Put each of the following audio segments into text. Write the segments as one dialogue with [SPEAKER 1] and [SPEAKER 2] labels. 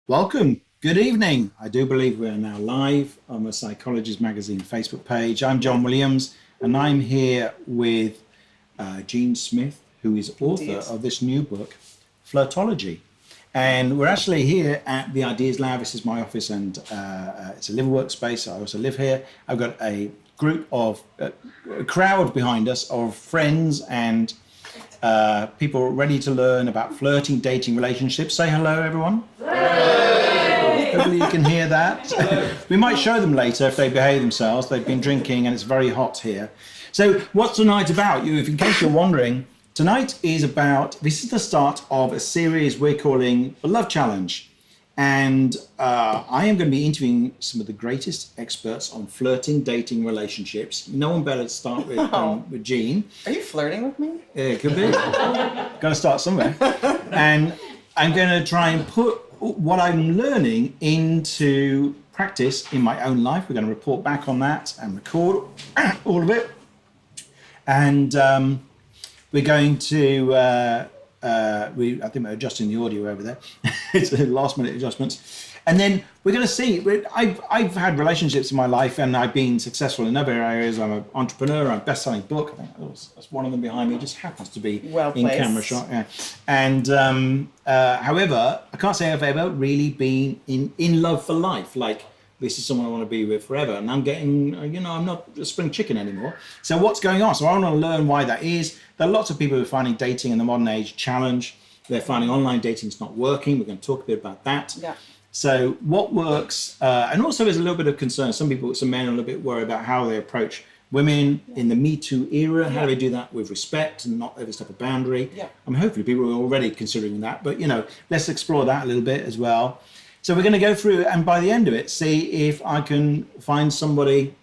[SPEAKER 1] Welcome. Good evening. I do believe we are now live on the Psychologist Magazine Facebook page. I'm John Williams, and I'm here with Jean Smith, who is author of this new book, Flirtology. And we're actually here at the Ideas Lab. This is my office, and it's a live workspace. I also live here. I've got a group of a crowd behind us of friends and people ready to learn about flirting, dating, relationships. Say hello, everyone. Hopefully you can hear that. We might show them later if they behave themselves. They've been drinking and it's very hot here. So what's tonight about? In case you're wondering, tonight is about, this is the start of a series we're calling the Love Challenge. And I am going to be interviewing some of the greatest experts on flirting, dating, relationships. No one better to start with Jean.
[SPEAKER 2] Are you flirting with me?
[SPEAKER 1] It could be. Got to start somewhere. And I'm going to try and put what I'm learning into practice in my own life. We're going to report back on that and record all of it. And we're going to, I think we're adjusting the audio over there. It's a last minute adjustments. And then we're going to see, I've had relationships in my life and I've been successful in other areas. I'm an entrepreneur, I'm a best-selling book. I think that's one of them behind me. It just happens to be
[SPEAKER 2] well
[SPEAKER 1] in camera shot. Yeah. And however, I can't say I've ever really been in love for life. Like, this is someone I want to be with forever. And I'm getting, I'm not a spring chicken anymore. So what's going on? So I want to learn why that is. There are lots of people who are finding dating in the modern age challenge. They're finding online dating is not working. We're going to talk a bit about that.
[SPEAKER 2] Yeah.
[SPEAKER 1] So what works, and also there's a little bit of concern. Some men are a little bit worried about how they approach women in the Me Too era. How do they do that with respect and not overstep a boundary?
[SPEAKER 2] Yeah.
[SPEAKER 1] I mean, hopefully people are already considering that, but let's explore that a little bit as well. So we're going to go through and by the end of it, see if I can find somebody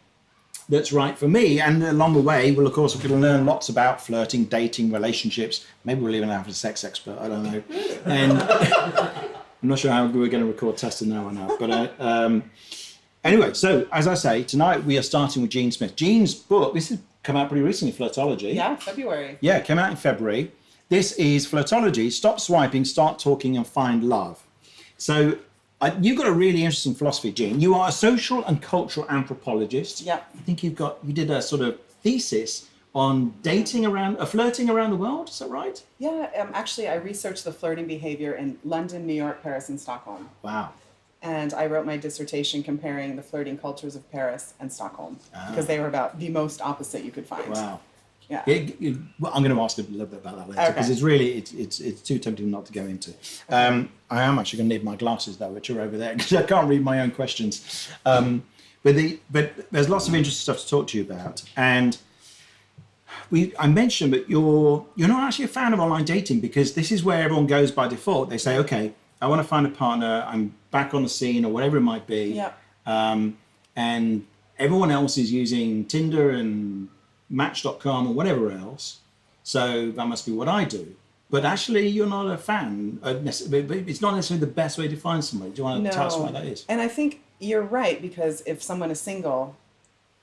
[SPEAKER 1] that's right for me. And along the way, we'll of course we're going to learn lots about flirting, dating, relationships. Maybe we'll even have a sex expert. I don't know. And I'm not sure how we're going to record testing now or not. But anyway, so as I say, tonight we are starting with Jean Smith. Jean's book, this has come out pretty recently, Flirtology.
[SPEAKER 2] Yeah, February.
[SPEAKER 1] Yeah, it came out in February. This is Flirtology, Stop Swiping, Start Talking and Find Love. So you've got a really interesting philosophy, Jean. You are a social and cultural anthropologist.
[SPEAKER 2] Yeah.
[SPEAKER 1] I think you did a sort of thesis on flirting around the world. Is that right?
[SPEAKER 2] Yeah, actually I researched the flirting behavior in London, New York, Paris, and Stockholm.
[SPEAKER 1] Wow. And
[SPEAKER 2] I wrote my dissertation comparing the flirting cultures of Paris and Stockholm because they were about the most opposite you could find.
[SPEAKER 1] Wow.
[SPEAKER 2] Yeah.
[SPEAKER 1] Well, I'm going to ask a little bit about that later because it's really it's too tempting not to go into. I am actually going to need my glasses though, which are over there because I can't read my own questions. But there's lots of interesting stuff to talk to you about. And I mentioned that you're not actually a fan of online dating because this is where everyone goes by default. They say, okay, I want to find a partner. I'm back on the scene or whatever it might be.
[SPEAKER 2] Yeah.
[SPEAKER 1] And everyone else is using Tinder and Match.com or whatever else. So that must be what I do. But actually, you're not a fan. It's not necessarily the best way to find somebody. Do you want to tell us why that is?
[SPEAKER 2] And I think you're right because if someone is single,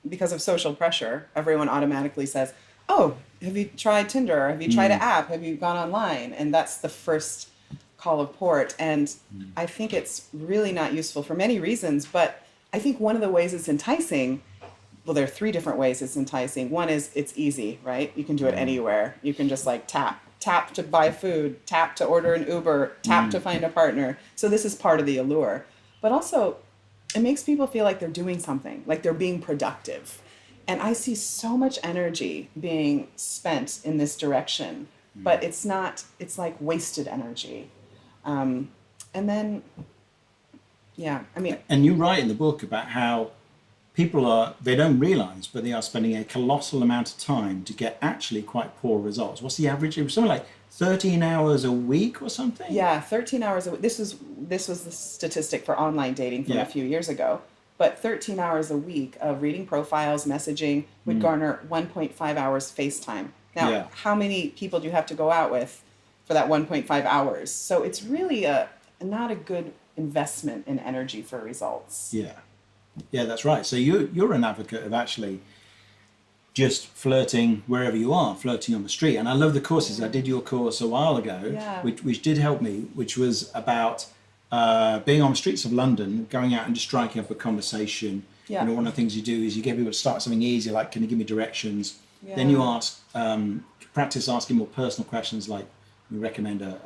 [SPEAKER 2] because of social pressure, everyone automatically says, oh, have you tried Tinder? Have you tried an app? Have you gone online? And that's the first call of port. And I think it's really not useful for many reasons. But I think one of the ways it's enticing, well, there are three different ways it's enticing. One is it's easy, right? You can do it anywhere. You can just like tap to buy food, tap to order an Uber, tap to find a partner. So this is part of the allure. But also, it makes people feel like they're doing something, like they're being productive. And I see so much energy being spent in this direction, but it's like wasted energy. And then, yeah, I mean. And
[SPEAKER 1] you write in the book about how people they don't realize, but they are spending a colossal amount of time to get actually quite poor results. What's the average? It was something like 13 hours a week or something?
[SPEAKER 2] Yeah, 13 hours a week. This was the statistic for online dating from a few years ago. But 13 hours a week of reading profiles, messaging would garner 1.5 hours FaceTime. Now, how many people do you have to go out with for that 1.5 hours? So it's really not a good investment in energy for results.
[SPEAKER 1] Yeah, that's right. So you're an advocate of actually just flirting wherever you are, flirting on the street. And I love the courses. I did your course a while ago, which did help me, which was about being on the streets of London, going out and just striking up a conversation.
[SPEAKER 2] Yeah.
[SPEAKER 1] You know, one of the things you do is you get people to start something easy, like, can you give me directions?
[SPEAKER 2] Yeah.
[SPEAKER 1] Then you ask, practice asking more personal questions, like you recommend a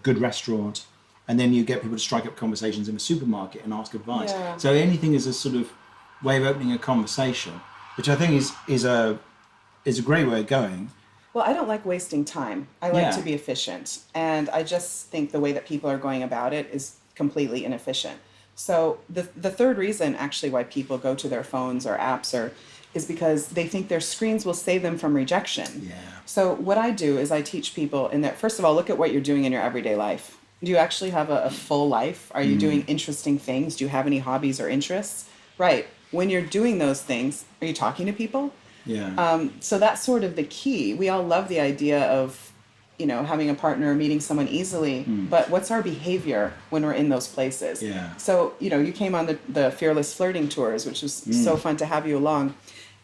[SPEAKER 1] good restaurant, and then you get people to strike up conversations in a supermarket and ask advice.
[SPEAKER 2] Yeah.
[SPEAKER 1] So anything is a sort of way of opening a conversation, which I think is a great way of going.
[SPEAKER 2] Well, I don't like wasting time. I like
[SPEAKER 1] Yeah.
[SPEAKER 2] to be efficient. And I just think the way that people are going about it is completely inefficient. So the third reason actually why people go to their phones or apps is because they think their screens will save them from rejection.
[SPEAKER 1] Yeah.
[SPEAKER 2] So what I do is I teach people in that, first of all, look at what you're doing in your everyday life. Do you actually have a full life? Are you doing interesting things? Do you have any hobbies or interests? Right. When you're doing those things, are you talking to people?
[SPEAKER 1] Yeah.
[SPEAKER 2] So that's sort of the key. We all love the idea of, having a partner or meeting someone easily, but what's our behavior when we're in those places?
[SPEAKER 1] Yeah.
[SPEAKER 2] So, you came on the Fearless Flirting Tours, which was so fun to have you along.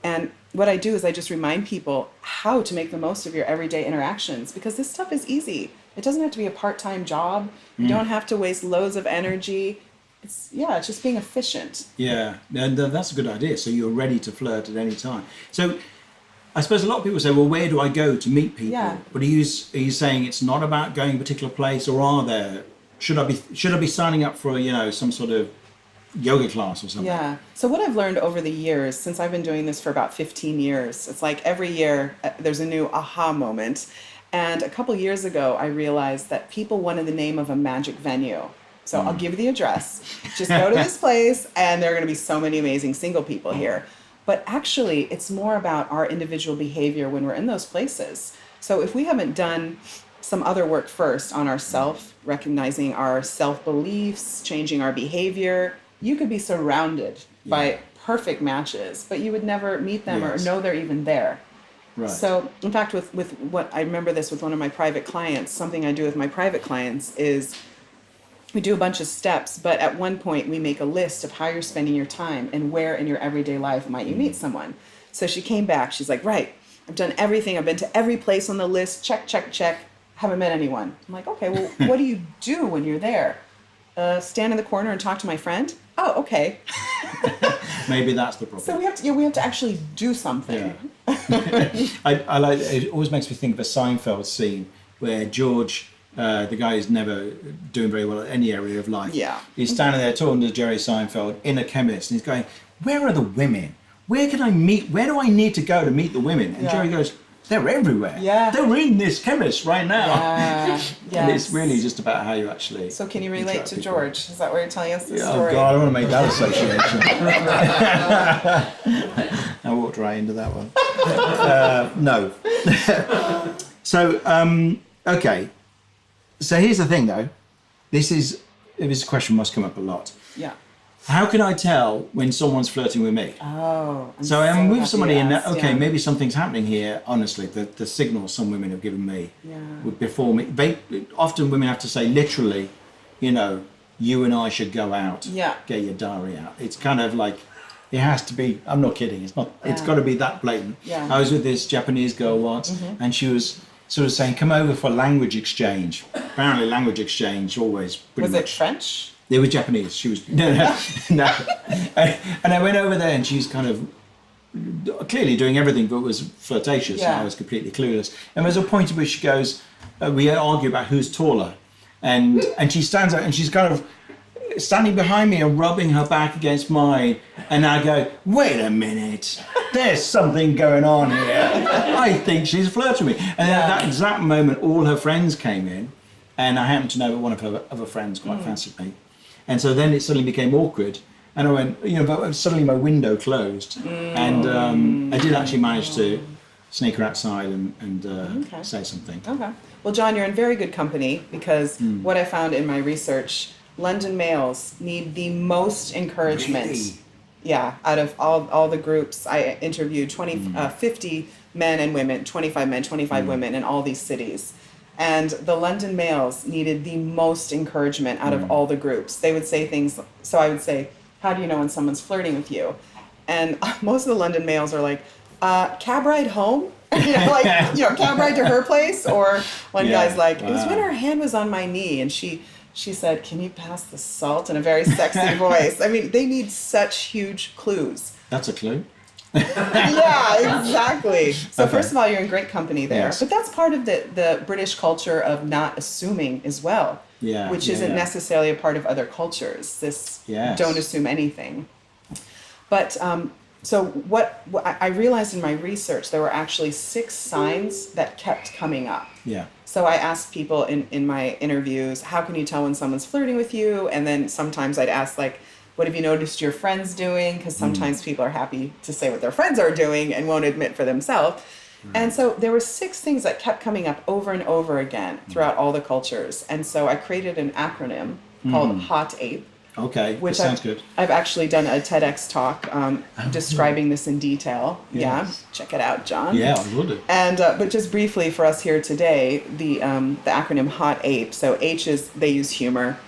[SPEAKER 2] And what I do is I just remind people how to make the most of your everyday interactions, because this stuff is easy. It doesn't have to be a part-time job. You don't have to waste loads of energy. It's just being efficient.
[SPEAKER 1] Yeah, and that's a good idea. So you're ready to flirt at any time. So I suppose a lot of people say, well, where do I go to meet people?
[SPEAKER 2] Yeah.
[SPEAKER 1] But are you saying it's not about going to a particular place, or should I be signing up for some sort of yoga class or something?
[SPEAKER 2] Yeah. So what I've learned over the years, since I've been doing this for about 15 years, it's like every year there's a new aha moment. And a couple years ago, I realized that people wanted the name of a magic venue. So I'll give you the address. Just go to this place, and there are going to be so many amazing single people here. But actually, it's more about our individual behavior when we're in those places. So if we haven't done some other work first on ourself, recognizing our self-beliefs, changing our behavior, you could be surrounded by perfect matches, but you would never meet them or know they're even there.
[SPEAKER 1] Right.
[SPEAKER 2] So, in fact, with what I remember this with one of my private clients, something I do with my private clients is we do a bunch of steps, but at one point we make a list of how you're spending your time and where in your everyday life might you meet someone. So she came back, she's like, right, I've done everything, I've been to every place on the list, check, check, check, haven't met anyone. I'm like, okay, well, what do you do when you're there? Stand in the corner and talk to my friend? Oh, okay.
[SPEAKER 1] Maybe that's the problem.
[SPEAKER 2] So we have to actually do something.
[SPEAKER 1] Yeah. I like it. Always makes me think of a Seinfeld scene where George, the guy who's never doing very well at any area of life, he's standing there talking to Jerry Seinfeld in a chemist, and he's going, "Where are the women? Where can I meet? Where do I need to go to meet the women?" And Jerry goes, "They're everywhere.
[SPEAKER 2] Yeah.
[SPEAKER 1] They're in this chemist right now."
[SPEAKER 2] Yeah.
[SPEAKER 1] And it's really just about how you actually.
[SPEAKER 2] So can you relate
[SPEAKER 1] interact
[SPEAKER 2] to
[SPEAKER 1] with people.
[SPEAKER 2] George? Is that why you're telling us this
[SPEAKER 1] Oh
[SPEAKER 2] story?
[SPEAKER 1] God, I don't want to make that association. I walked right into that one. No. So, okay. So here's the thing, though. This question must come up a lot.
[SPEAKER 2] Yeah.
[SPEAKER 1] How can I tell when someone's flirting with me?
[SPEAKER 2] Oh.
[SPEAKER 1] So I'm with
[SPEAKER 2] happy
[SPEAKER 1] somebody
[SPEAKER 2] you
[SPEAKER 1] and
[SPEAKER 2] asked,
[SPEAKER 1] okay, maybe something's happening here. Honestly, the signals some women have given me would before me. Often women have to say literally, you and I should go out.
[SPEAKER 2] Yeah.
[SPEAKER 1] Get your diary out. It's kind of like it has to be. I'm not kidding. It's not. It's got to be that blatant.
[SPEAKER 2] Yeah.
[SPEAKER 1] I was with this Japanese girl once, and she was sort of saying, "Come over for language exchange." Apparently, language exchange always pretty
[SPEAKER 2] Was
[SPEAKER 1] much.
[SPEAKER 2] it French?
[SPEAKER 1] It was Japanese. She was no. And I went over there, and she's kind of clearly doing everything, but was flirtatious. And I was completely clueless. And there's a point at which she goes, we argue about who's taller, and she stands up, and she's kind of standing behind me and rubbing her back against mine, and I go, "Wait a minute, there's something going on here. I think she's flirting with me." And then at that exact moment, all her friends came in, and I happened to know that one of her other friends quite fancied me. And so then it suddenly became awkward, and I went, but suddenly my window closed, and I did actually manage to sneak her outside and say something.
[SPEAKER 2] Okay. Well, John, you're in very good company, because what I found in my research, London males need the most encouragement.
[SPEAKER 1] Really?
[SPEAKER 2] Yeah, out of all the groups, I interviewed 50 men and women, 25 men, 25 women in all these cities. And the London males needed the most encouragement out of all the groups. They would say things, so I would say, "How do you know when someone's flirting with you?" And most of the London males are like, "Cab ride home?" Cab ride to her place. Or one
[SPEAKER 1] Yeah.
[SPEAKER 2] guy's like, it was when
[SPEAKER 1] Wow.
[SPEAKER 2] her hand was on my knee, and she said, "Can you pass the salt?" in a very sexy voice. I mean, they need such huge clues.
[SPEAKER 1] That's a clue.
[SPEAKER 2] Yeah, exactly. So
[SPEAKER 1] Okay.
[SPEAKER 2] first of all, you're in great company there.
[SPEAKER 1] Yes.
[SPEAKER 2] But that's part of the British culture of not assuming as well.
[SPEAKER 1] Yeah,
[SPEAKER 2] Which
[SPEAKER 1] yeah,
[SPEAKER 2] isn't
[SPEAKER 1] yeah.
[SPEAKER 2] necessarily a part of other cultures. This
[SPEAKER 1] Yes.
[SPEAKER 2] don't assume anything. But so what I realized in my research, there were actually 6 signs that kept coming up.
[SPEAKER 1] Yeah.
[SPEAKER 2] So I asked people in my interviews, how can you tell when someone's flirting with you? And then sometimes I'd ask, like, what have you noticed your friends doing? Because sometimes people are happy to say what their friends are doing and won't admit for themselves. And so there were 6 things that kept coming up over and over again throughout all the cultures. And so I created an acronym called HOT APE.
[SPEAKER 1] Okay.
[SPEAKER 2] Which
[SPEAKER 1] that sounds good.
[SPEAKER 2] I've actually done a TEDx talk describing this in detail.
[SPEAKER 1] Yes.
[SPEAKER 2] Yeah, check it out, John.
[SPEAKER 1] Yeah, I would.
[SPEAKER 2] And but just briefly for us here today, the acronym HOT APE. So H is they use humor,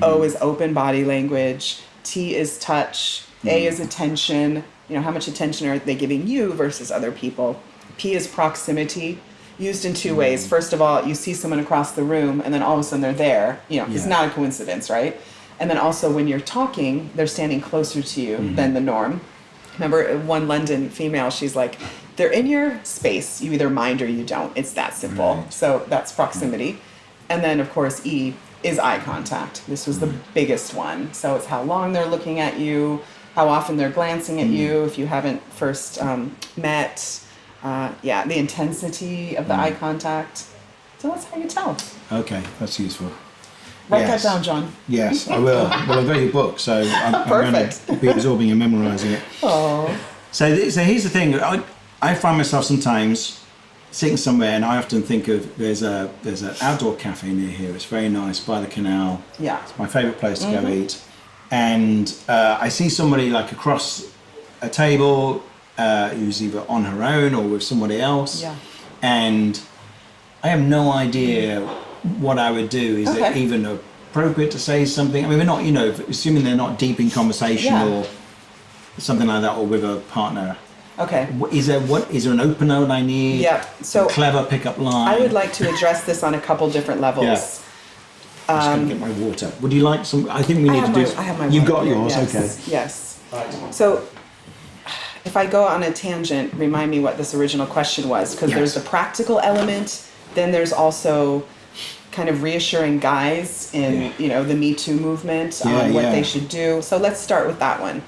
[SPEAKER 2] O is open body language, T is touch, A is attention. How much attention are they giving you versus other people? P is proximity, used in 2 ways. First of all, you see someone across the room, and then all of a sudden they're there. It's
[SPEAKER 1] Yeah.
[SPEAKER 2] not a coincidence, right? And then also when you're talking, they're standing closer to you than the norm. Remember one London female, she's like, they're in your space. You either mind or you don't. It's that simple.
[SPEAKER 1] Right.
[SPEAKER 2] So that's proximity. And then, of course, E is eye contact. This was the biggest one. So it's how long they're looking at you, how often they're glancing at you, if you haven't first met. The intensity of the eye contact. So that's how you tell.
[SPEAKER 1] Okay, that's useful.
[SPEAKER 2] Write
[SPEAKER 1] Yes.
[SPEAKER 2] that down, John.
[SPEAKER 1] Yes, I will. Well, I've got your book, so I'm going
[SPEAKER 2] Perfect.
[SPEAKER 1] to be absorbing and memorising it.
[SPEAKER 2] Oh.
[SPEAKER 1] So here's the thing. I find myself sometimes sitting somewhere, and I often think of there's an outdoor cafe near here. It's very nice by the canal.
[SPEAKER 2] Yeah.
[SPEAKER 1] It's my favourite place to go eat. And I see somebody like across a table who's either on her own or with somebody else.
[SPEAKER 2] Yeah.
[SPEAKER 1] And I have no idea what I would do. Is it
[SPEAKER 2] Okay.
[SPEAKER 1] even appropriate to say something? I mean, we're not, assuming they're not deep in conversation
[SPEAKER 2] Yeah.
[SPEAKER 1] or something like that, or with a partner.
[SPEAKER 2] Okay.
[SPEAKER 1] Is there an open note I need?
[SPEAKER 2] Yeah. So
[SPEAKER 1] a clever pickup line.
[SPEAKER 2] I would like to address this on a couple different levels.
[SPEAKER 1] Yeah. I'm just going to get my water. Would you like some? I think we need to do.
[SPEAKER 2] I have my
[SPEAKER 1] You
[SPEAKER 2] water
[SPEAKER 1] got
[SPEAKER 2] here,
[SPEAKER 1] yours,
[SPEAKER 2] yes,
[SPEAKER 1] okay.
[SPEAKER 2] Yes.
[SPEAKER 1] Right.
[SPEAKER 2] So if I go on a tangent, remind me what this original question was, because there's the
[SPEAKER 1] Yes.
[SPEAKER 2] practical element, then there's also kind of reassuring guys in, the Me Too movement on what they should do. So let's start with that one.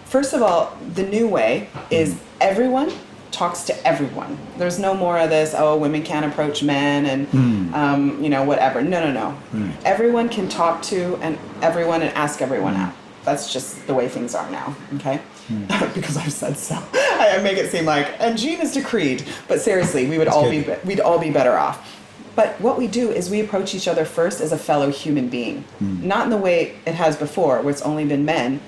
[SPEAKER 2] First of all, the new way is everyone talks to everyone. There's no more of this, women can't approach men and, whatever. No. Everyone can talk to everyone and ask everyone out. That's just the way things are now, okay? Because I've said so. I make it seem like, and Jean is decreed. But seriously, we'd all be better off. But what we do is we approach each other first as a fellow human being. Not in the way it has before, where it's only been men.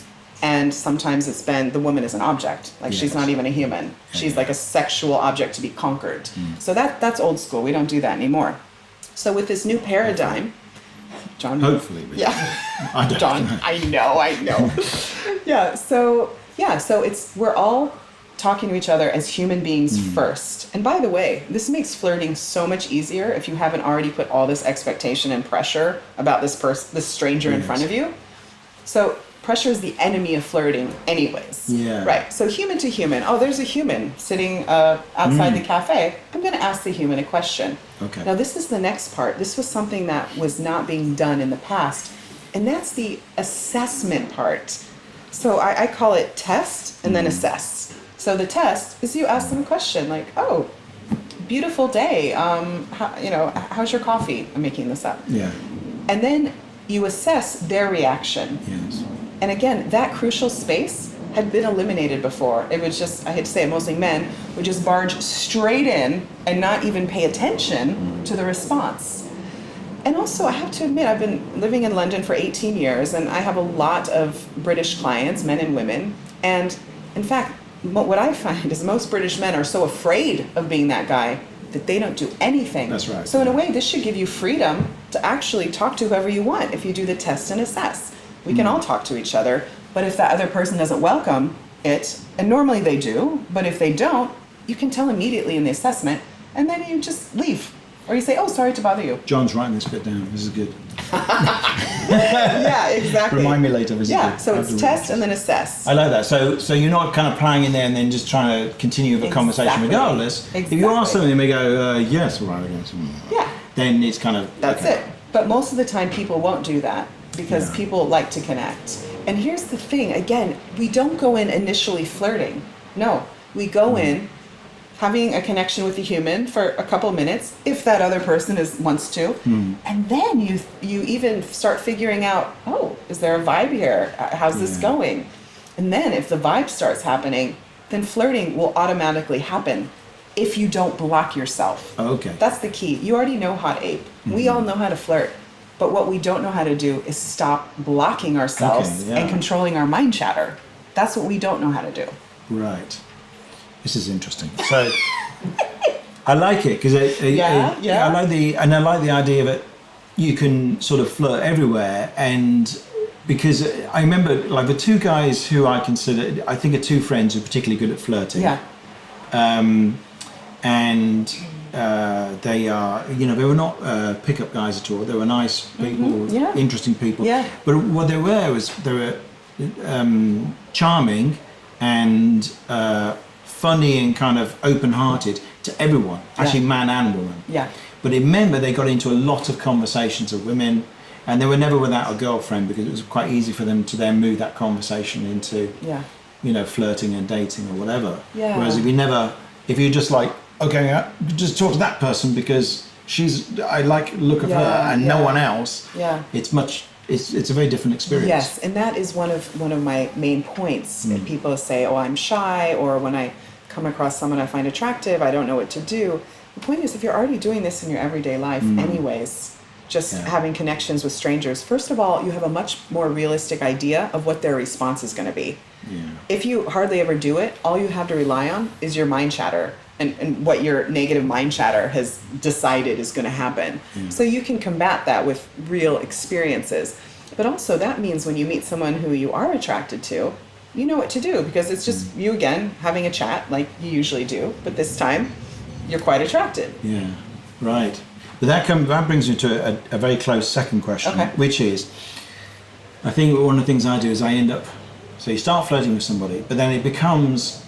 [SPEAKER 2] And sometimes it's been the woman is an object. Like she's not even a human. She's like a sexual object to be conquered. So that's old school. We don't do that anymure. So with this new paradigm, John.
[SPEAKER 1] Hopefully.
[SPEAKER 2] Yeah.
[SPEAKER 1] I don't
[SPEAKER 2] John,
[SPEAKER 1] know.
[SPEAKER 2] I know. So we're all talking to each other as human beings first. And by the way, this makes flirting so much easier if you haven't already put all this expectation and pressure about this stranger in front of you. So pressure is the enemy of flirting anyways.
[SPEAKER 1] Yeah.
[SPEAKER 2] Right. So human to human. Oh, there's a human sitting outside the cafe. I'm going to ask the human a question.
[SPEAKER 1] Okay.
[SPEAKER 2] Now this is the next part. This was something that was not being done in the past. And that's the assessment part. So I call it test and then assess. So the test is you ask them a question like, oh, beautiful day. How's your coffee? I'm making this up.
[SPEAKER 1] Yeah.
[SPEAKER 2] And then you assess their reaction.
[SPEAKER 1] Yes.
[SPEAKER 2] And again, that crucial space had been eliminated before. It was just, I hate to say it, mostly men would just barge straight in and not even pay attention to the response. And also, I have to admit, I've been living in London for 18 years, and I have a lot of British clients, men and women. And in fact, what I find is most British men are so afraid of being that guy that they don't do anything.
[SPEAKER 1] That's right.
[SPEAKER 2] So in a way, this should give you freedom to actually talk to whoever you want if you do the test and assess. We can all talk to each other, but if that other person doesn't welcome it, and normally they do, but if they don't, you can tell immediately in the assessment, and then you just leave. Or you say, oh, sorry to bother you.
[SPEAKER 1] John's writing this bit down. This is good.
[SPEAKER 2] Yeah, exactly.
[SPEAKER 1] Remind me later. This is
[SPEAKER 2] Yeah,
[SPEAKER 1] good.
[SPEAKER 2] so it's test and then assess.
[SPEAKER 1] I like that. So you're not kind of playing in there and then just trying to continue the conversation regardless. If you ask something and they go, yes, right, yes.
[SPEAKER 2] Yeah.
[SPEAKER 1] Then it's kind of...
[SPEAKER 2] That's it. But most of the time people won't do that because people like to connect. And here's the thing, again, we don't go in initially flirting. No, we go in having a connection with the human for a couple minutes, if that other person wants to, and then you even start figuring out, oh, is there a vibe here? How's this going? And then if the vibe starts happening, then flirting will automatically happen if you don't block yourself.
[SPEAKER 1] Okay.
[SPEAKER 2] That's the key. You already know how to ape. We all know how to flirt. But what we don't know how to do is stop blocking ourselves and controlling our mind chatter. That's what we don't know how to do.
[SPEAKER 1] Right. This is interesting. So I like it because I like the idea that you can sort of flirt everywhere, and because I remember like the two guys who I consider, I think are two friends who are particularly good at flirting.
[SPEAKER 2] Yeah.
[SPEAKER 1] And they are, they were not pickup guys at all. They were nice people, interesting people.
[SPEAKER 2] Yeah.
[SPEAKER 1] But what they were charming and funny and kind of open-hearted to everyone, actually man and woman.
[SPEAKER 2] Yeah.
[SPEAKER 1] But it meant that they got into a lot of conversations of women, and they were never without a girlfriend because it was quite easy for them to then move that conversation into, flirting and dating or whatever.
[SPEAKER 2] Yeah.
[SPEAKER 1] Whereas if you just like, okay, just talk to that person because I like the look of her and no one else.
[SPEAKER 2] Yeah.
[SPEAKER 1] It's a very different experience.
[SPEAKER 2] Yes, and that is one of my main points. If people say, oh, I'm shy, or when I come across someone I find attractive, I don't know what to do. The point is, if you're already doing this in your everyday life anyways, just having connections with strangers, first of all, you have a much more realistic idea of what their response is going to be.
[SPEAKER 1] Yeah.
[SPEAKER 2] If you hardly ever do it, all you have to rely on is your mind chatter and what your negative mind chatter has decided is going to happen. So you can combat that with real experiences. But also that means when you meet someone who you are attracted to, you know what to do because it's just you again having a chat like you usually do, but this time you're quite attracted.
[SPEAKER 1] Yeah, right. But that brings me to a very close second question, which is, I think one of the things I do is I end up, so you start flirting with somebody, but then it becomes,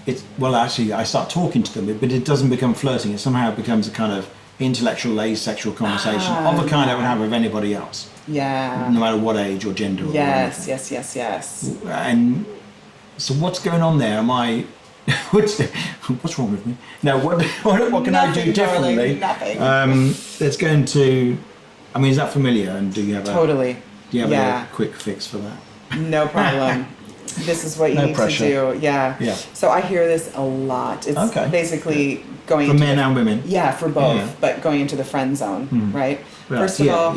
[SPEAKER 1] I start talking to them, but it doesn't become flirting. It somehow becomes a kind of intellectual, asexual conversation of the kind I would have with anybody else.
[SPEAKER 2] Yeah.
[SPEAKER 1] No matter what age or gender.
[SPEAKER 2] Yes.
[SPEAKER 1] And so what's going on there? Am I... what's wrong with me? No, what can I do differently?
[SPEAKER 2] Nothing.
[SPEAKER 1] That's going to... I mean, is that familiar? And do you have
[SPEAKER 2] Totally.
[SPEAKER 1] Do you have a quick fix for that?
[SPEAKER 2] No problem. This is what you need
[SPEAKER 1] pressure.
[SPEAKER 2] to do. Yeah. So I hear this a lot. It's basically going
[SPEAKER 1] for men and women.
[SPEAKER 2] Yeah, for both, but going into the friend zone, right? First of all,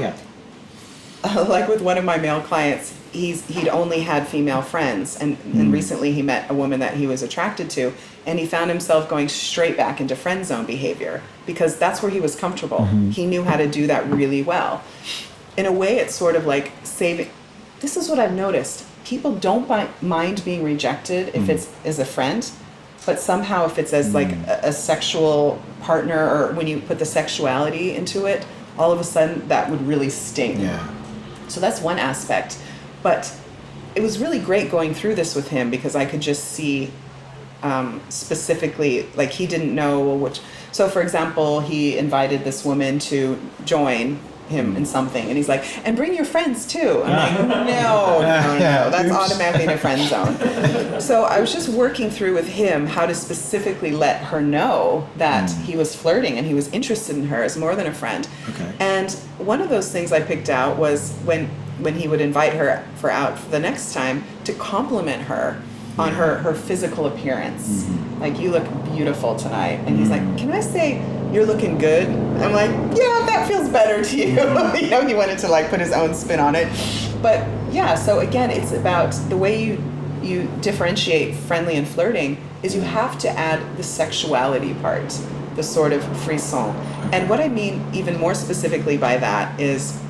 [SPEAKER 2] like with one of my male clients, he'd only had female friends, and recently he met a woman that he was attracted to, and he found himself going straight back into friend zone behavior because that's where he was comfortable. He knew how to do that really well. In a way, it's sort of like saving. This is what I've noticed. People don't mind being rejected if it's as a friend, but somehow if it's as like a sexual partner, or when you put the sexuality into it, all of a sudden that would really sting.
[SPEAKER 1] Yeah.
[SPEAKER 2] So that's one aspect. But it was really great going through this with him because I could just see specifically, like he didn't know which. So for example, he invited this woman to join him in something, and he's like, and bring your friends too. I'm like, no, that's automatically in a friend zone. So I was just working through with him how to specifically let her know that he was flirting and he was interested in her as more than a friend. And one of those things I picked out was when he would invite her out for the next time, to compliment her on her physical appearance. Like, you look beautiful tonight. And he's like, can I say you're looking good? I'm like, yeah, that feels better to you. You know, he wanted to like put his own spin on it. But yeah, so again, it's about the way you differentiate friendly and flirting is you have to add the sexuality part, the sort of frisson. And what I mean even more specifically by that is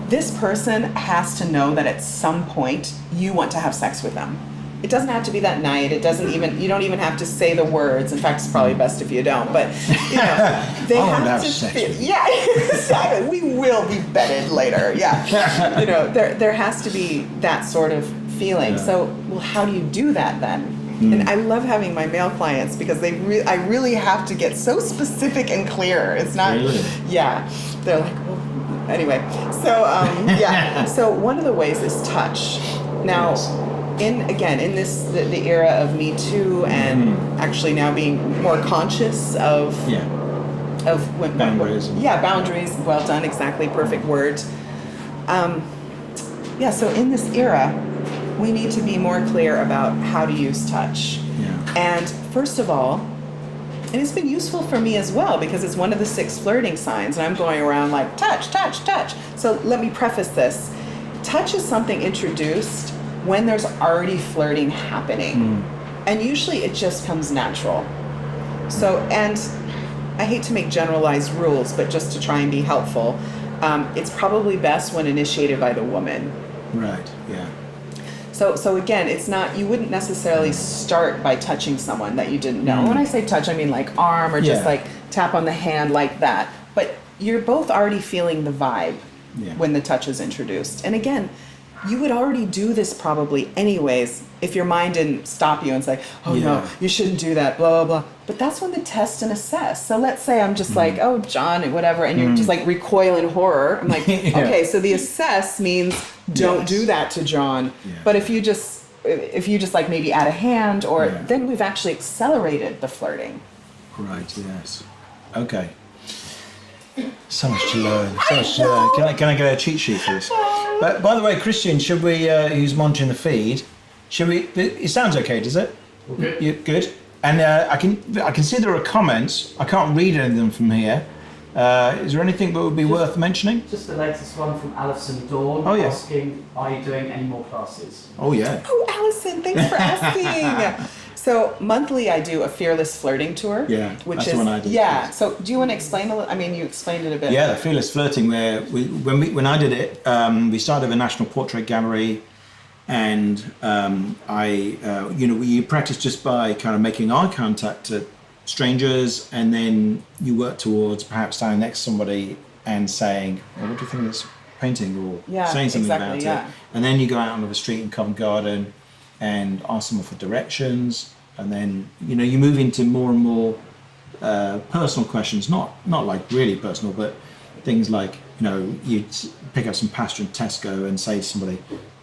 [SPEAKER 2] this person has to know that at some point you want to have sex with them. it doesn't have to be that night. It doesn't even, you don't even have to say the words. In fact, it's probably best if you don't, but you know, they have to feel, yeah, exactly. We will be bedded later. Yeah. You know, there has to be that sort of feeling.
[SPEAKER 1] Yeah.
[SPEAKER 2] So, well, how do you do that then? And I love having my male clients because I really have to get so specific and clear. It's not, yeah. They're like, well, anyway. So, yeah. So one of the ways is touch. Now, in the era of Me Too and actually now being more conscious of when,
[SPEAKER 1] boundaries.
[SPEAKER 2] Boundaries. Well done. Exactly. Perfect word. So in this era, we need to be more clear about how to use touch.
[SPEAKER 1] Yeah.
[SPEAKER 2] And first of all, and it's been useful for me as well because it's one of the 6 flirting signs, and I'm going around like touch, touch, touch. So let me preface this. Touch is something introduced when there's already flirting happening. And usually it just comes natural. So, and I hate to make generalized rules, but just to try and be helpful, it's probably best when initiated by the woman.
[SPEAKER 1] Right, yeah.
[SPEAKER 2] So again, it's not, you wouldn't necessarily start by touching someone that you didn't know. When I say touch, I mean like arm or just like tap on the hand like that. But you're both already feeling the vibe when the touch is introduced. And again, you would already do this probably anyways if your mind didn't stop you and say, oh no, you shouldn't do that, blah, blah, blah. But that's when the test and assess. So let's say I'm just like, oh, John, whatever, and you're just like recoil in horror. I'm like, okay, so the assess means don't do that to John. But if you just like maybe add a hand or then we've actually accelerated the flirting.
[SPEAKER 1] Right, yes. Okay. So much to learn. So much to learn. Can I get a cheat sheet for this? But by the way, Christian, should we? Who's monitoring the feed? Should we? It sounds okay, does it?
[SPEAKER 3] Okay.
[SPEAKER 1] You good? And I can see there are comments. I can't read any of them from here. Is there anything that would be worth mentioning?
[SPEAKER 3] Just the latest one from Alison Dawn asking, are you doing any more classes?
[SPEAKER 1] Oh yeah.
[SPEAKER 2] Oh, Alison, thanks for asking. So monthly I do a fearless flirting tour.
[SPEAKER 1] Yeah,
[SPEAKER 2] which
[SPEAKER 1] that's
[SPEAKER 2] is
[SPEAKER 1] the one I do.
[SPEAKER 2] Yeah. So do you want to explain a little? I mean, you explained it a bit.
[SPEAKER 1] Yeah, the fearless flirting. Where when I did it, we started a national portrait gallery, and you practice just by kind of making eye contact to strangers, and then you work towards perhaps standing next to somebody and saying, well, "What do you think of this painting?" or saying something about it. And then you go out onto the street in Covent Garden and ask someone for directions, and then you move into more and more personal questions, not like really personal, but things like you pick up some pasta in Tesco and say to somebody,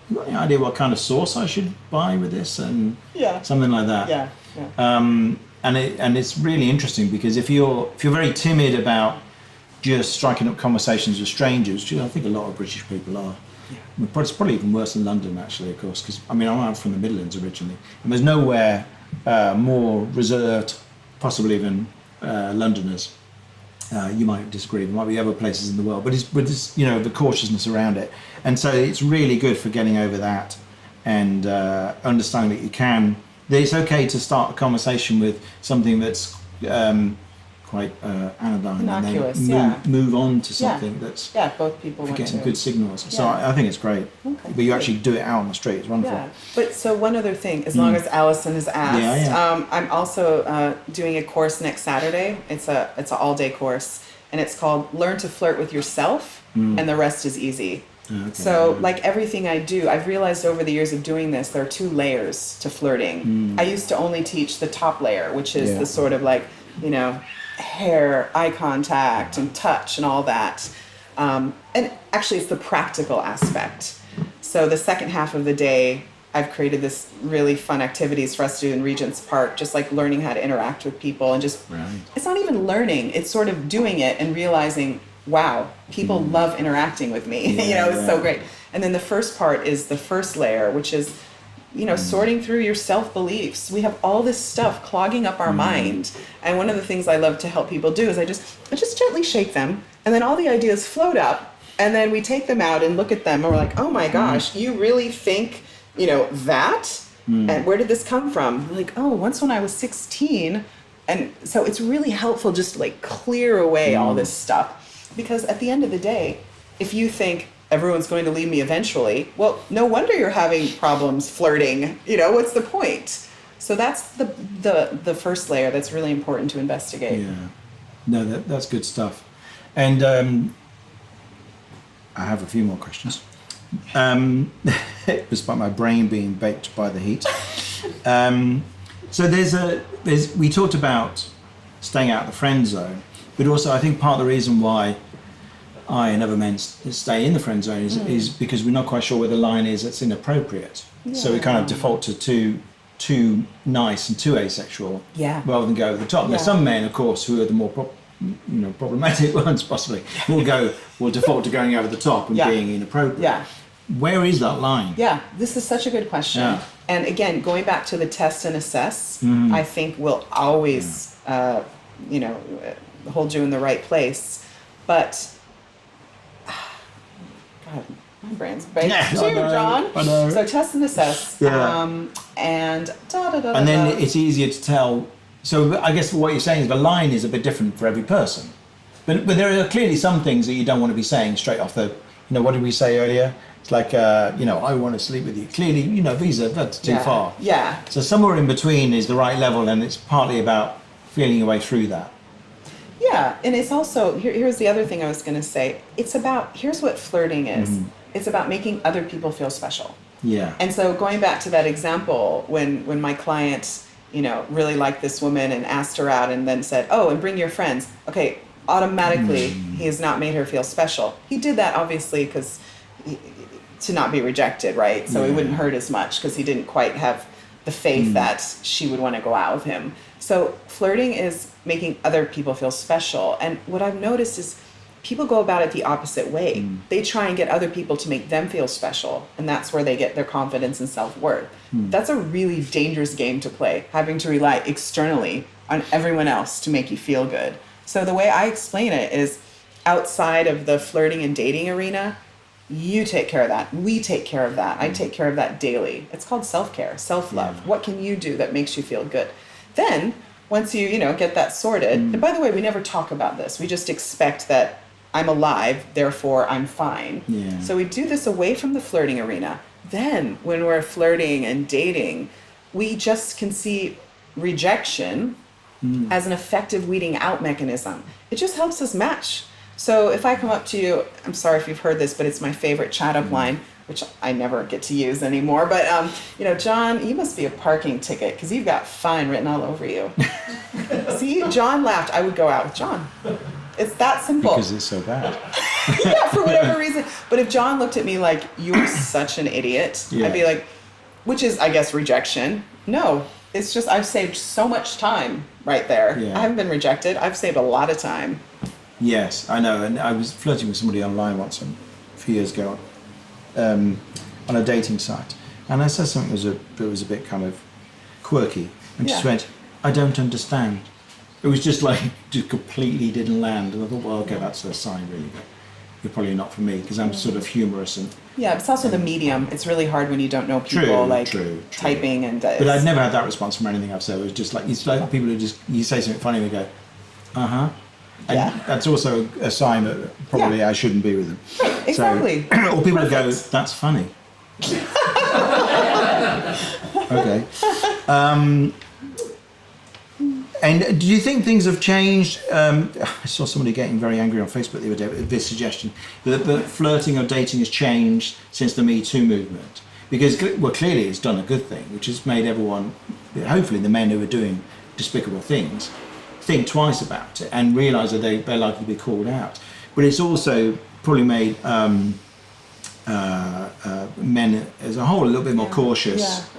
[SPEAKER 1] "You got any idea what kind of sauce I should buy with this?" and something like that. And it's really interesting because if you're very timid about just striking up conversations with strangers, which I think a lot of British people are. It's probably even worse in London, actually, of course, because I'm from the Midlands originally, and there's nowhere more reserved, possibly even Londoners. You might disagree. There might be other places in the world, but it's the cautiousness around it, and so it's really good for getting over that and understanding that it's okay to start a conversation with something that's quite anodyne,
[SPEAKER 2] innocuous,
[SPEAKER 1] and then move on to something that's
[SPEAKER 2] both people want
[SPEAKER 1] getting
[SPEAKER 2] to.
[SPEAKER 1] good signals. So I think it's great. Okay, but you actually do it out on the street. It's wonderful.
[SPEAKER 2] Yeah. But so one other thing, as long as Alison has asked, I'm also doing a course next Saturday. It's an all-day course, and it's called Learn to Flirt with Yourself, and the rest is easy. Okay. So like everything I do, I've realized over the years of doing this, there are 2 layers to flirting. I used to only teach the top layer, which is the sort of like, hair, eye contact, and touch, and all that. And actually, it's the practical aspect. So the second half of the day, I've created this really fun activities for us to do in Regent's Park, just like learning how to interact with people and just, it's not even learning, it's sort of doing it and realizing, wow, people love interacting with me. It's so great. And then the first part is the first layer, which is, sorting through your self-beliefs. We have all this stuff clogging up our mind. And one of the things I love to help people do is I just gently shake them, and then all the ideas float up, and then we take them out and look at them, and we're like, oh my gosh, you really think, that? And where did this come from? We're like, oh, once when I was 16. And so it's really helpful just to like clear away all this stuff. Because at the end of the day, if you think, everyone's going to leave me eventually. Well, no wonder you're having problems flirting. You know, what's the point? So that's the first layer that's really important to investigate.
[SPEAKER 1] Yeah. No, that's good stuff. And I have a few more questions. Despite my brain being baked by the heat. So we talked about staying out of the friend zone, but also I think part of the reason why I and other men stay in the friend zone is because we're not quite sure where the line is that's inappropriate. Yeah. So we kind of default to too nice and too asexual, rather than go over the top. There's some men, of course, who are the more problematic ones, possibly, will default to going over the top and being inappropriate. Yeah. Where is that line? Yeah,
[SPEAKER 2] this is such a good question. Yeah. And again, going back to the test and assess, I think will always, hold you in the right place. But, God, my brain's baked too, John.
[SPEAKER 1] I know.
[SPEAKER 2] So test and assess. And
[SPEAKER 1] And then it's easier to tell. So I guess what you're saying is the line is a bit different for every person. But there are clearly some things that you don't want to be saying straight off the, what did we say earlier? It's like, I want to sleep with you. Clearly, that's too far.
[SPEAKER 2] Yeah.
[SPEAKER 1] So somewhere in between is the right level, and it's partly about feeling your way through that.
[SPEAKER 2] Yeah, and it's also, here's the other thing I was going to say. It's about, here's what flirting is. Mm-hmm. It's about making other people feel special.
[SPEAKER 1] Yeah.
[SPEAKER 2] And so going back to that example, when my client, really liked this woman and asked her out and then said, oh, and bring your friends. Okay, automatically, he has not made her feel special. He did that, obviously, because to not be rejected, right? So it wouldn't hurt as much because he didn't quite have the faith that she would want to go out with him. So flirting is making other people feel special. And what I've noticed is people go about it the opposite way. They try and get other people to make them feel special. And that's where they get their confidence and self-worth. That's a really dangerous game to play, having to rely externally on everyone else to make you feel good. So the way I explain it is outside of the flirting and dating arena, you take care of that. We take care of that. I take care of that daily. It's called self-care, self-love. Yeah. What can you do that makes you feel good? Then, once you, get that sorted, and by the way, we never talk about this. We just expect that I'm alive, therefore I'm fine. Yeah. So we do this away from the flirting arena. Then, when we're flirting and dating, we just can see rejection as an effective weeding out mechanism. It just helps us match. So if I come up to you, I'm sorry if you've heard this, but it's my favorite chat-up line, which I never get to use anymore. But, John, you must be a parking ticket because you've got fine written all over you. See, John laughed. I would go out with John. It's that simple.
[SPEAKER 1] Because it's so bad.
[SPEAKER 2] Yeah, for whatever reason. But if John looked at me like, you're such an idiot, I'd be like, which is, I guess, rejection. No, it's just I've saved so much time right there. Yeah. I haven't been rejected. I've saved a lot of time.
[SPEAKER 1] Yes, I know. And I was flirting with somebody online once a few years ago on a dating site. And I said something that was a bit kind of quirky. And she went, I don't understand. It was just completely didn't land. And I thought, well, okay, that's a sign really. But you're probably not for me because I'm sort of humorous.
[SPEAKER 2] Yeah, it's also the medium. It's really hard when you don't know people true. Typing and...
[SPEAKER 1] But I've never had that response from anything I've said. It was just it's like people who you say something funny and they go, uh-huh. And that's also a sign that probably I shouldn't be with them.
[SPEAKER 2] Right, exactly.
[SPEAKER 1] So, or people who go, that's funny. Okay. And do you think things have changed? I saw somebody getting very angry on Facebook the other day with this suggestion that flirting or dating has changed since the Me Too movement. Because, clearly it's done a good thing, which has made everyone, hopefully the men who are doing despicable things, think twice about it and realise that they're likely to be called out. But it's also probably made men as a whole a little bit more cautious.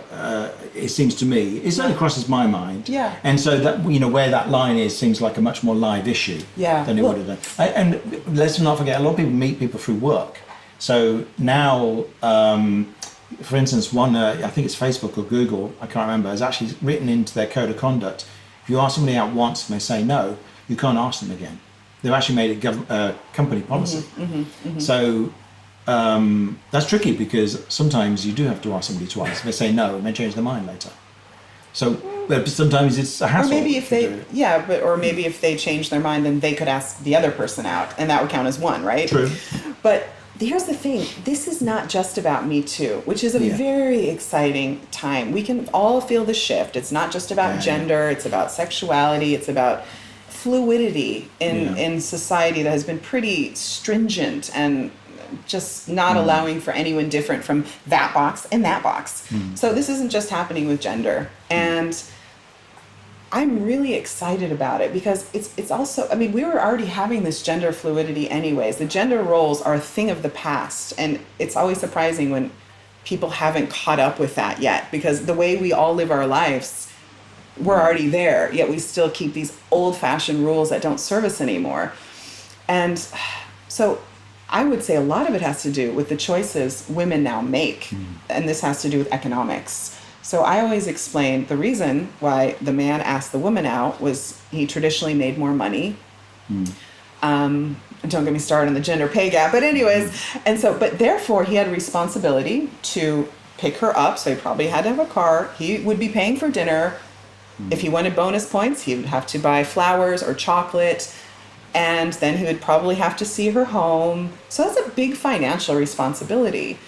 [SPEAKER 1] It seems to me. It certainly crosses my mind.
[SPEAKER 2] Yeah.
[SPEAKER 1] And so that where that line is seems like a much more live issue than it would have done. And let's not forget, a lot of people meet people through work. So now, for instance, one I think it's Facebook or Google, I can't remember, has actually written into their code of conduct. If you ask somebody out once and they say no, you can't ask them again. They've actually made it company policy. So that's tricky because sometimes you do have to ask somebody twice. They say no and they change their mind later. So but sometimes it's a hassle.
[SPEAKER 2] Or maybe if maybe if they change their mind, then they could ask the other person out, and that would count as one, right?
[SPEAKER 1] True.
[SPEAKER 2] But here's the thing, this is not just about Me Too, which is a very exciting time. We can all feel the shift. It's not just about gender, it's about sexuality, it's about fluidity in society that has been pretty stringent and just not allowing for anyone different from that box and that box. So this isn't just happening with gender. And I'm really excited about it because it's also, I mean, we were already having this gender fluidity anyways. The gender roles are a thing of the past, and it's always surprising when people haven't caught up with that yet, because the way we all live our lives, we're already there, yet we still keep these old-fashioned rules that don't serve us anymore. And so I would say a lot of it has to do with the choices women now make, and this has to do with economics. So I always explain the reason why the man asked the woman out was he traditionally made more money. Don't get me started on the gender pay gap, but anyways, and so, but therefore he had a responsibility to pick her up. So he probably had to have a car. He would be paying for dinner. If he wanted bonus points, he would have to buy flowers or chocolate. And then he would probably have to see her home. So that's a big financial responsibility.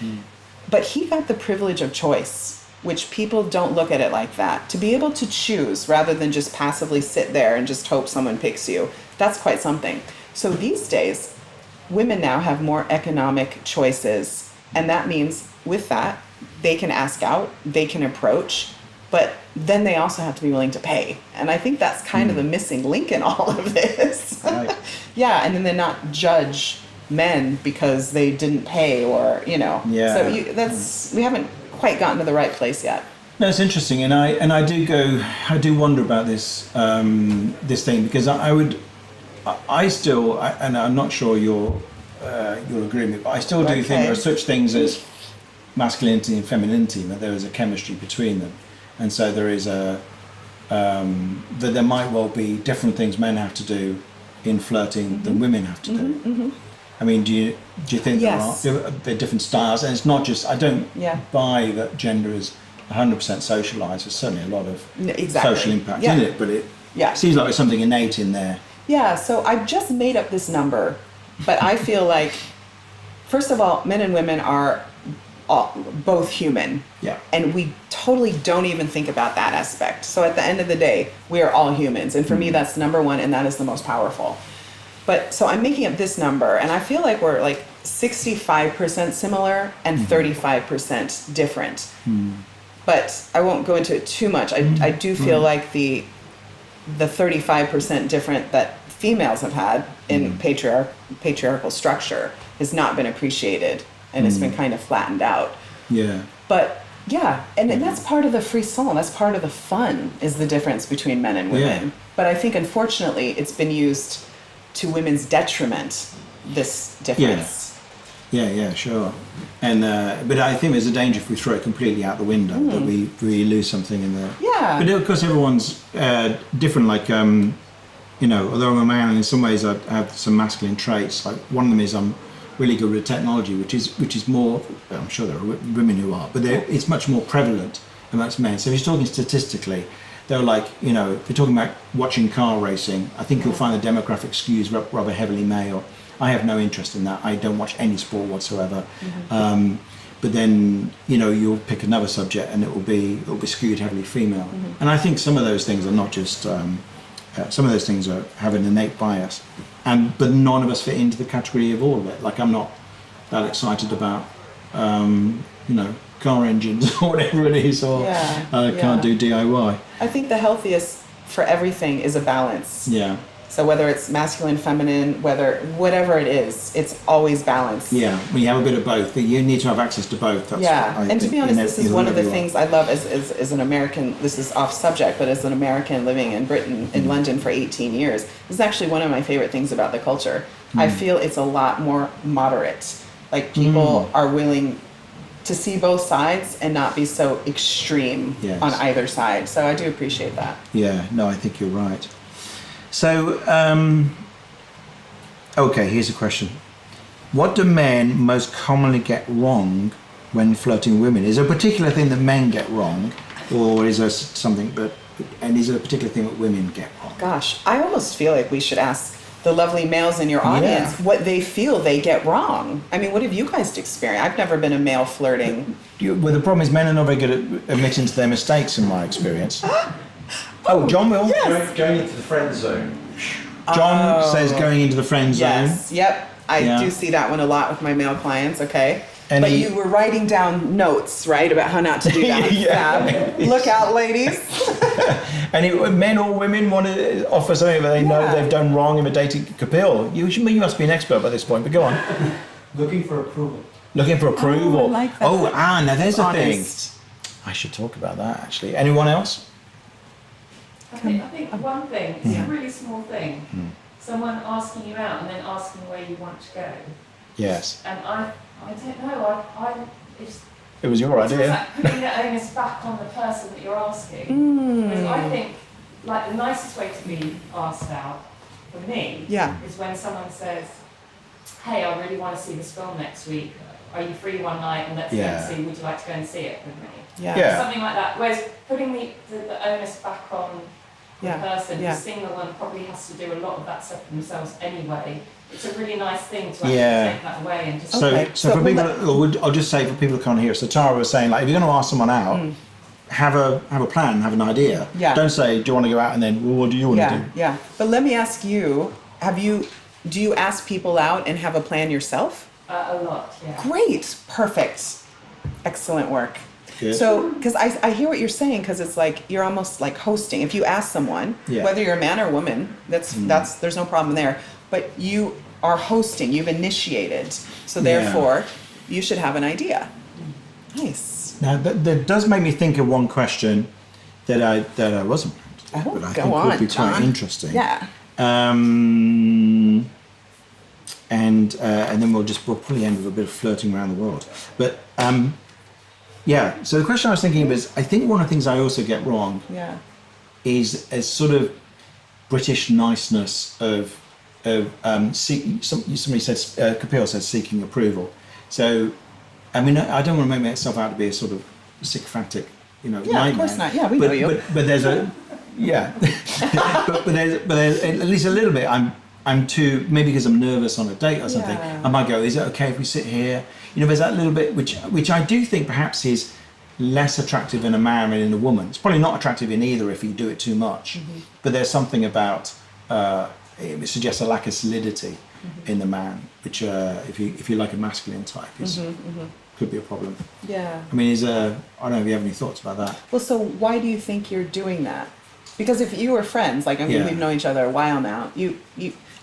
[SPEAKER 2] But he got the privilege of choice, which people don't look at it like that. To be able to choose rather than just passively sit there and just hope someone picks you, that's quite something. So these days, women now have more economic choices. And that means with that, they can ask out, they can approach, but then they also have to be willing to pay. And I think that's kind of the missing link in all of this.
[SPEAKER 1] Right.
[SPEAKER 2] Yeah, and then they're not judge men because they didn't pay or, you know.
[SPEAKER 1] Yeah.
[SPEAKER 2] So we haven't quite gotten to the right place yet.
[SPEAKER 1] No, it's interesting, and I do wonder about this this thing, because I still, and I'm not sure you'll agree with me, but I still do think there are such things as masculinity and femininity, that there is a chemistry between them, and so there is that there might well be different things men have to do in flirting than women have to do. I mean, do you think there are different styles? And it's not just, I don't buy that gender is 100% socialised. There's certainly a lot of social impact in it, but it seems like there's something innate in there.
[SPEAKER 2] Yeah, so I've just made up this number, but I feel like, first of all, men and women are both human.
[SPEAKER 1] Yeah.
[SPEAKER 2] And we totally don't even think about that aspect. So at the end of the day, we are all humans. And for me, that's number one, and that is the most powerful. But so I'm making up this number, and I feel like we're like 65% similar and 35% different. But I won't go into it too much. I do feel like the 35% different that females have had in patriarchal structure has not been appreciated, and it's been kind of flattened out.
[SPEAKER 1] Yeah.
[SPEAKER 2] But yeah, and that's part of the frisson, that's part of the fun, is the difference between men and women. But I think unfortunately it's been used to women's detriment, this difference.
[SPEAKER 1] Yeah, sure. And but I think there's a danger if we throw it completely out the window, that we lose something in there.
[SPEAKER 2] Yeah.
[SPEAKER 1] But of course everyone's different, like, although I'm a man, in some ways I have some masculine traits. Like, one of them is I'm really good with technology, which is more, I'm sure there are women who are, but it's much more prevalent amongst men. So if you're talking statistically, they're like, if you're talking about watching car racing, I think you'll find the demographic skews rather heavily male. I have no interest in that. I don't watch any sport whatsoever. But then, you'll pick another subject and it'll be skewed heavily female. And I think some of those things are not just, some of those things have an innate bias. But none of us fit into the category of all of it. Like, I'm not that excited about, car engines or whatever it is, or can't do DIY.
[SPEAKER 2] I think the healthiest for everything is a balance.
[SPEAKER 1] Yeah.
[SPEAKER 2] So whether it's masculine, feminine, whatever it is, it's always balanced.
[SPEAKER 1] Yeah, when you have a bit of both, you need to have access to both. That's
[SPEAKER 2] and to be honest, this is one of the things I love as an American. This is off subject, but as an American living in Britain, in London for 18 years, this is actually one of my favorite things about the culture. I feel it's a lot more moderate. Like, people are willing to see both sides and not be so extreme on either side. So I do appreciate that.
[SPEAKER 1] Yeah, no, I think you're right. So, okay, here's a question. What do men most commonly get wrong when flirting with women? Is there a particular thing that men get wrong, or is there something is there a particular thing that women get wrong?
[SPEAKER 2] Gosh, I almost feel like we should ask the lovely males in your audience, what they feel they get wrong. I mean, what have you guys experienced? I've never been a male flirting.
[SPEAKER 1] Well, the problem is men are not very good at admitting to their mistakes, in my experience. John will.
[SPEAKER 2] Yes.
[SPEAKER 4] Going into the friend zone.
[SPEAKER 1] John says going into the friend zone.
[SPEAKER 2] Yes, yep. I do see that one a lot with my male clients, okay?
[SPEAKER 1] And
[SPEAKER 2] but you were writing down notes, right, about how not to do that. Fab. Look out, ladies.
[SPEAKER 1] And men or women want to offer something that they know they've done wrong, imitating Kapil. You must be an expert by this point, but go on.
[SPEAKER 3] Looking for approval.
[SPEAKER 1] Looking for approval.
[SPEAKER 2] I like that.
[SPEAKER 1] Now there's a thing.
[SPEAKER 2] Honest.
[SPEAKER 1] I should talk about that, actually. Anyone else?
[SPEAKER 5] I think one thing, it's a really small thing. Someone asking you out and then asking where you want to go.
[SPEAKER 1] Yes.
[SPEAKER 5] And I don't know,
[SPEAKER 1] It was your
[SPEAKER 5] it's
[SPEAKER 1] idea.
[SPEAKER 5] like putting the onus back on the person that you're asking. Because I think, like, the nicest way to be asked out, for me, is when someone says, hey, I really want to see this film next week. Are you free one night and let's go and see, would you like to go and see it with me?
[SPEAKER 2] Yeah.
[SPEAKER 5] Something like that. Whereas putting the onus back on the person who's single and probably has to do a lot of that stuff for themselves anyway, it's a really nice thing to actually take that away and just...
[SPEAKER 1] So for people, I'll just say for people who can't hear, so Tara was saying, like, if you're going to ask someone out, have a plan, have an idea.
[SPEAKER 2] Yeah.
[SPEAKER 1] Don't say, do you want to go out? And then, well, what do you want to do?
[SPEAKER 2] Yeah. But let me ask you, do you ask people out and have a plan yourself?
[SPEAKER 5] A lot, yeah.
[SPEAKER 2] Great. Perfect. Excellent work.
[SPEAKER 1] Good.
[SPEAKER 2] So, because I hear what you're saying, because it's like you're almost like hosting. If you ask someone, whether you're a man or woman, that's there's no problem there. But you are hosting. You've initiated. So therefore, you should have an idea. Nice.
[SPEAKER 1] Now that does make me think of one question that I wasn't, but I think would be quite interesting.
[SPEAKER 2] Yeah.
[SPEAKER 1] And then we'll probably end with a bit of flirting around the world. But so the question I was thinking of is, I think one of the things I also get wrong is a sort of British niceness of seeking. Somebody says, Kapil says, seeking approval. So, I mean, I don't want to make myself out to be a sort of sycophantic, nightmare.
[SPEAKER 2] Of course not. Yeah, we know you.
[SPEAKER 1] But there's a but there's at least a little bit. I'm too, maybe because I'm nervous on a date or something. I might go, is it okay if we sit here? There's that little bit which I do think perhaps is less attractive in a man than in a woman. It's probably not attractive in either if you do it too much. But there's something about it suggests a lack of solidity in the man, which if you like a masculine type, could be a problem.
[SPEAKER 2] Yeah.
[SPEAKER 1] I mean, I don't know if you have any thoughts about that.
[SPEAKER 2] Well, so why do you think you're doing that? Because if you were friends, like, we've known each other a while now, you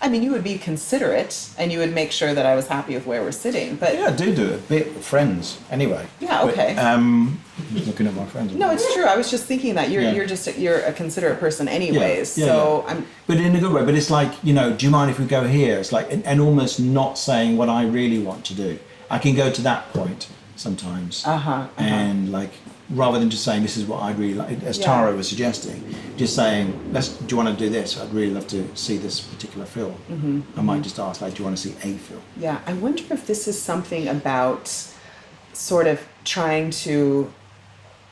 [SPEAKER 2] would be considerate and you would make sure that I was happy with where we're sitting. But
[SPEAKER 1] I do it a bit with friends anyway.
[SPEAKER 2] Yeah, okay.
[SPEAKER 1] But, I'm just looking at my friends.
[SPEAKER 2] No, it's true. I was just thinking that you're a considerate person anyways.
[SPEAKER 1] But in a good way. But it's like, do you mind if we go here? It's like, and almost not saying what I really want to do. I can go to that point sometimes. And like, rather than just saying this is what I'd really like, as Tara was suggesting, just saying, do you want to do this? I'd really love to see this particular film. I might just ask, like, do you want to see a film?
[SPEAKER 2] Yeah, I wonder if this is something about sort of trying to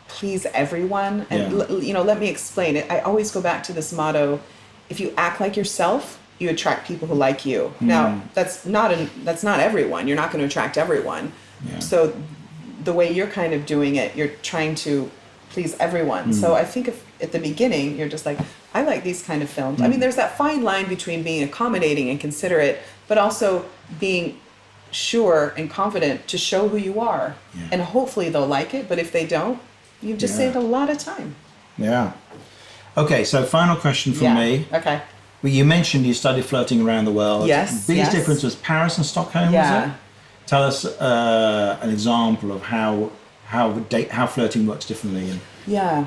[SPEAKER 2] please everyone. And let me explain it. I always go back to this motto: if you act like yourself, you attract people who like you. Now, that's not everyone. You're not going to attract everyone. So the way you're kind of doing it, you're trying to please everyone. So I think if at the beginning you're just like, I like these kind of films. I mean, there's that fine line between being accommodating and considerate, but also being sure and confident to show who you are. And hopefully they'll like it, but if they don't, you've just saved a lot of time.
[SPEAKER 1] Yeah. Okay, so final question from me.
[SPEAKER 2] Okay.
[SPEAKER 1] Well, you mentioned you studied flirting around the world.
[SPEAKER 2] Yes.
[SPEAKER 1] The biggest difference was Paris and Stockholm, was it? Tell us an example of how flirting works differently in,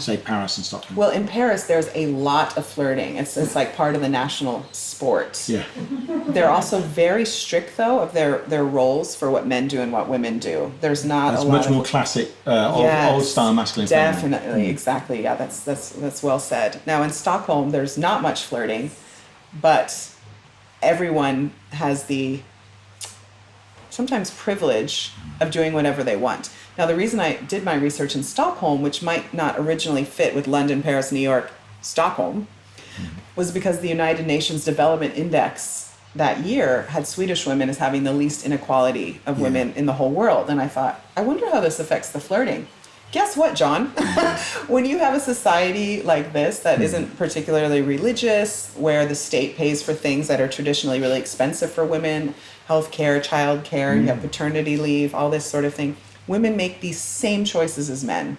[SPEAKER 1] say, Paris and Stockholm.
[SPEAKER 2] Well, in Paris, there's a lot of flirting. It's like part of the national sport.
[SPEAKER 1] Yeah.
[SPEAKER 2] They're also very strict, though, of their roles for what men do and what women do. There's not
[SPEAKER 1] That's
[SPEAKER 2] a lot
[SPEAKER 1] much more classic, old-style masculine feminine.
[SPEAKER 2] Definitely, exactly. Yeah, that's well said. Now, in Stockholm, there's not much flirting, but everyone has the sometimes privilege of doing whatever they want. Now, the reason I did my research in Stockholm, which might not originally fit with London, Paris, New York, Stockholm, was because the United Nations Development Index that year had Swedish women as having the least inequality of women in the whole world. And I thought, I wonder how this affects the flirting. Guess what, John? When you have a society like this that isn't particularly religious, where the state pays for things that are traditionally really expensive for women, healthcare, childcare, you have paternity leave, all this sort of thing, women make these same choices as men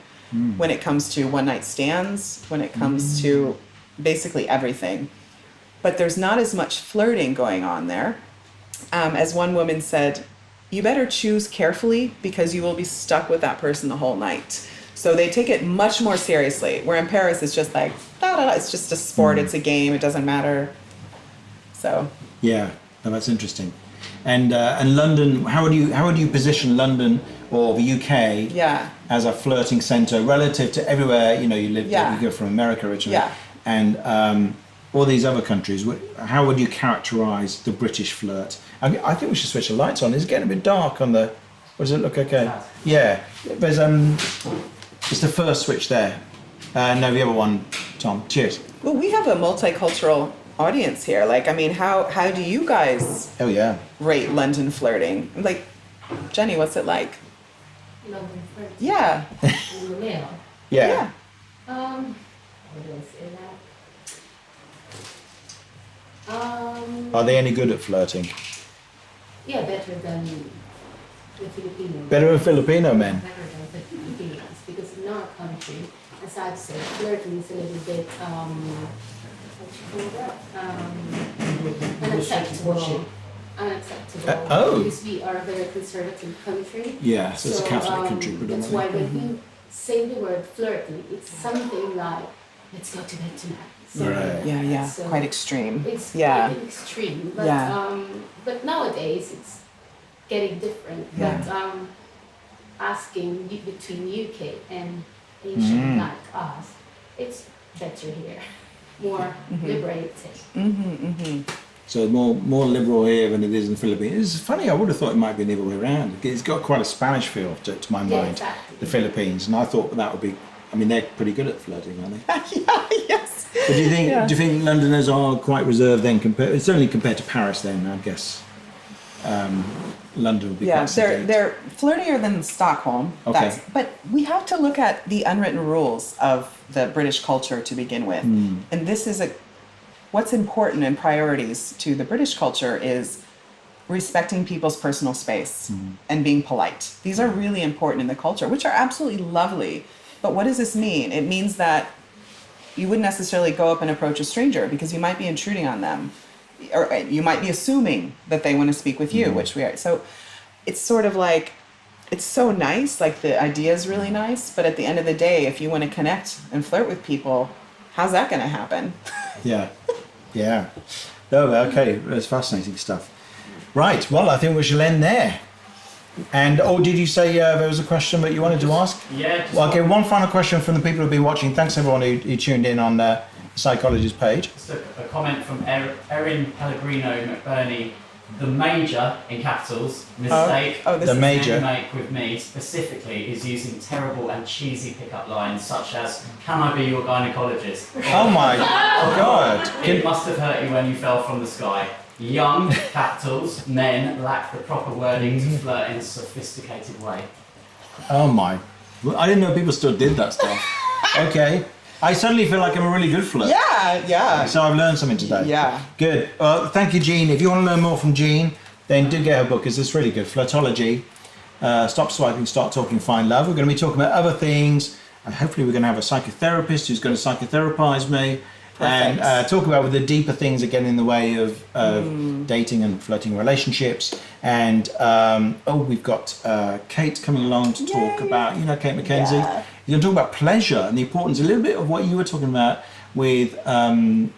[SPEAKER 2] when it comes to one-night stands, when it comes to basically everything. But there's not as much flirting going on there. As one woman said, you better choose carefully because you will be stuck with that person the whole night. So they take it much more seriously. Where in Paris, it's just like, it's just a sport, it's a game, it doesn't matter. So.
[SPEAKER 1] Yeah, no, that's interesting. And London, how would you position London or the UK as a flirting centre relative to everywhere, you live, you go from America originally, and all these other countries? How would you characterise the British flirt? I think we should switch the lights on. It's getting a bit dark on the. Does it look okay? Yeah. There's it's the first switch there. No, the other one, Tom. Cheers.
[SPEAKER 2] Well, we have a multicultural audience here. Like, I mean, how do you guys?
[SPEAKER 1] Oh yeah.
[SPEAKER 2] Rate London flirting? Like, Jenny, what's it like?
[SPEAKER 4] London flirting.
[SPEAKER 2] Yeah.
[SPEAKER 4] In the mail.
[SPEAKER 1] Yeah.
[SPEAKER 4] How do I say that?
[SPEAKER 1] Are they any good at flirting?
[SPEAKER 4] Yeah, better than the Filipino.
[SPEAKER 1] Better than Filipino men.
[SPEAKER 4] Better than the Filipinos, because in our country, as I've said, flirting is a little bit what you call that? Unacceptable. Unacceptable. Because we are a very conservative country.
[SPEAKER 1] Yeah, so it's a Catholic country predominantly.
[SPEAKER 4] That's why when you say the word flirting, it's something like, let's go to bed tonight. So,
[SPEAKER 1] Right.
[SPEAKER 2] Yeah.
[SPEAKER 4] So
[SPEAKER 2] quite extreme.
[SPEAKER 4] it's
[SPEAKER 2] Yeah.
[SPEAKER 4] quite extreme, but but nowadays it's getting different.
[SPEAKER 2] Yeah.
[SPEAKER 4] But asking between UK and Asian like us, it's better here, more liberated.
[SPEAKER 1] So more liberal here than it is in the Philippines. It's funny, I would have thought it might be the other way around. It's got quite a Spanish feel to my mind,
[SPEAKER 4] Exactly.
[SPEAKER 1] the Philippines, and I thought that would be. I mean, they're pretty good at flirting, aren't they?
[SPEAKER 2] Yes.
[SPEAKER 1] But do you think Londoners are quite reserved then? Certainly compared to Paris, then I guess. London would be quite sedate.
[SPEAKER 2] They're flirtier than Stockholm.
[SPEAKER 1] Okay.
[SPEAKER 2] But we have to look at the unwritten rules of the British culture to begin with. And this is what's important in priorities to the British culture is respecting people's personal space and being polite. These are really important in the culture, which are absolutely lovely. But what does this mean? It means that you wouldn't necessarily go up and approach a stranger because you might be intruding on them, or you might be assuming that they want to speak with you, which we are. So it's sort of like, it's so nice, like the idea is really nice, but at the end of the day, if you want to connect and flirt with people, how's that going to happen?
[SPEAKER 1] Yeah. No, okay, that's fascinating stuff. Right, well, I think we shall end there. And did you say there was a question that you wanted to ask?
[SPEAKER 3] Yeah.
[SPEAKER 1] Well, okay, one final question from the people who've been watching. Thanks everyone who tuned in on the Psychologist page.
[SPEAKER 3] Just a comment from Erin Pellegrino McBurney. The major, in capitals, mistake
[SPEAKER 1] the major
[SPEAKER 3] you make with me specifically is using terrible and cheesy pickup lines such as, "Can I be your gynecologist?"
[SPEAKER 1] Oh my God.
[SPEAKER 3] It must have hurt you when you fell from the sky. Young, capitals, men lack the proper wording to flirt in a sophisticated way.
[SPEAKER 1] Oh my. Well, I didn't know people still did that stuff. Okay. I suddenly feel like I'm a really good flirt.
[SPEAKER 2] Yeah.
[SPEAKER 1] So I've learned something today.
[SPEAKER 2] Yeah.
[SPEAKER 1] Good. Thank you, Jean. If you want to learn more from Jean, then do get her book, because it's really good. Flirtology. Stop Swiping, Start Talking, Find Love. We're going to be talking about other things. Hopefully we're going to have a psychotherapist who's going to psychotherapize me.
[SPEAKER 2] Perfect.
[SPEAKER 1] And talk about the deeper things that get in the way of dating and flirting relationships. And we've got Kate coming along to talk about, Kate McKenzie.
[SPEAKER 2] Yeah.
[SPEAKER 1] You're going to talk about pleasure and the importance, a little bit of what you were talking about with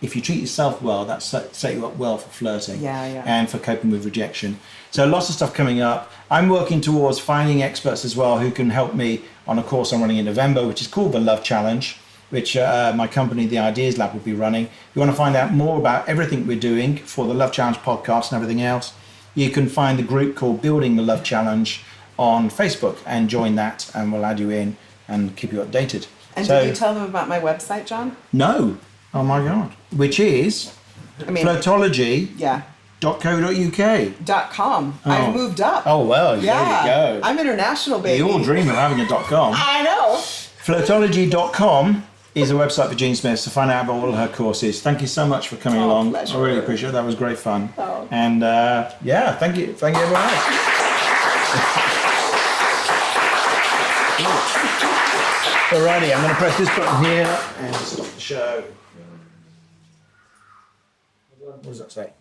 [SPEAKER 1] if you treat yourself well, that set you up well for flirting and for coping with rejection. So lots of stuff coming up. I'm working towards finding experts as well who can help me on a course I'm running in November, which is called the Love Challenge, which my company, the Ideas Lab, will be running. If you want to find out more about everything we're doing for the Love Challenge podcast and everything else, you can find the group called Building the Love Challenge on Facebook and join that, and we'll add you in and keep you updated.
[SPEAKER 2] And did you tell them about my website, John?
[SPEAKER 1] No. Oh my God. Which is flirtology.co.uk. .co.uk.
[SPEAKER 2] .com.
[SPEAKER 1] Oh.
[SPEAKER 2] I've moved up.
[SPEAKER 1] Oh, well,
[SPEAKER 2] Yeah,
[SPEAKER 1] there you go.
[SPEAKER 2] I'm international, baby.
[SPEAKER 1] We all dream of having a .com.
[SPEAKER 2] I know.
[SPEAKER 1] Flirtology.com is a website for Jean Smith to find out about all of her courses. Thank you so much for coming along.
[SPEAKER 2] Pleasure.
[SPEAKER 1] I really appreciate it. That was great fun.
[SPEAKER 2] Oh.
[SPEAKER 1] And yeah, thank you everyone else. Alrighty, I'm going to press this button here and stop the show. What does that say?